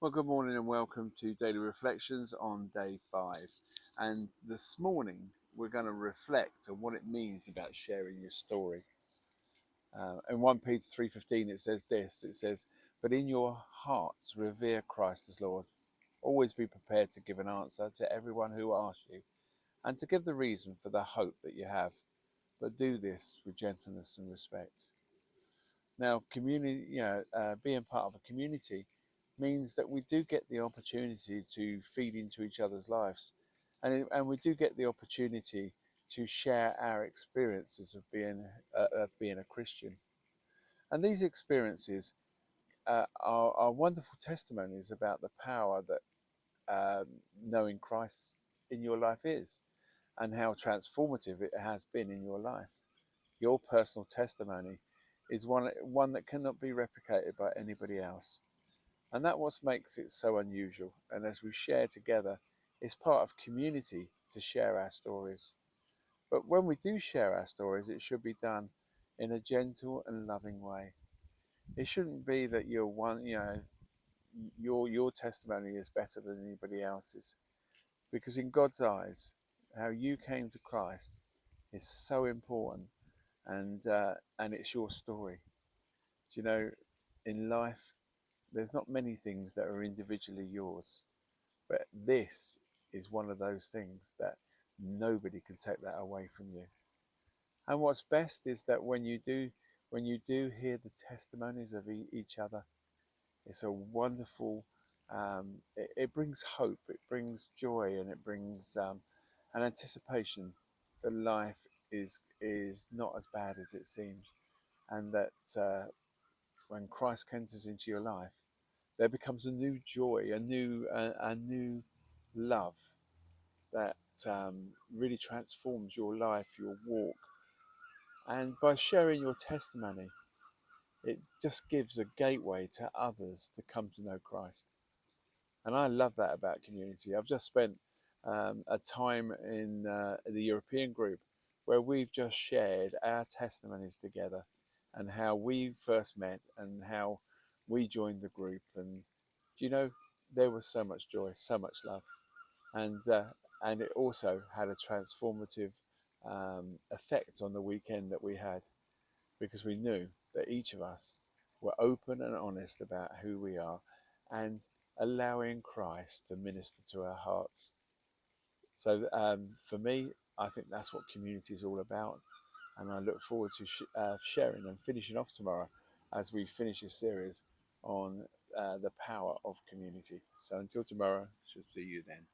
Well, good morning and welcome to Daily Reflections on day 5. And this morning we're going to reflect on what it means about sharing your story. In 1 Peter 3:15 it says this, it says, "But in your hearts revere Christ as Lord. Always be prepared to give an answer to everyone who asks you and to give the reason for the hope that you have. But do this with gentleness and respect." Now, being part of a community means that we do get the opportunity to feed into each other's lives, and we do get the opportunity to share our experiences of being a Christian. And these experiences are wonderful testimonies about the power that knowing Christ in your life is, and how transformative it has been in your life. Your personal testimony is one that cannot be replicated by anybody else. And that's what makes it so unusual. And as we share together, it's part of community to share our stories. But when we do share our stories, it should be done in a gentle and loving way. It shouldn't be that your testimony is better than anybody else's. Because in God's eyes, how you came to Christ is so important, and it's your story. Do you know, in life, there's not many things that are individually yours, but this is one of those things that nobody can take that away from you. And what's best is that when you do hear the testimonies of each other, it's a wonderful. It brings hope, it brings joy, and it brings an anticipation that life is not as bad as it seems, and that when Christ enters into your life, there becomes a new joy, a new love that really transforms your life, your walk. And by sharing your testimony, it just gives a gateway to others to come to know Christ. And I love that about community. I've just spent a time in the European group where we've just shared our testimonies together, and how we first met and how we joined the group. And do you know, there was so much joy, so much love, and it also had a transformative effect on the weekend that we had, because we knew that each of us were open and honest about who we are, and allowing Christ to minister to our hearts. So for me, I think that's what community is all about. And I look forward to sharing and finishing off tomorrow as we finish this series on the power of community. So until tomorrow, she'll see you then.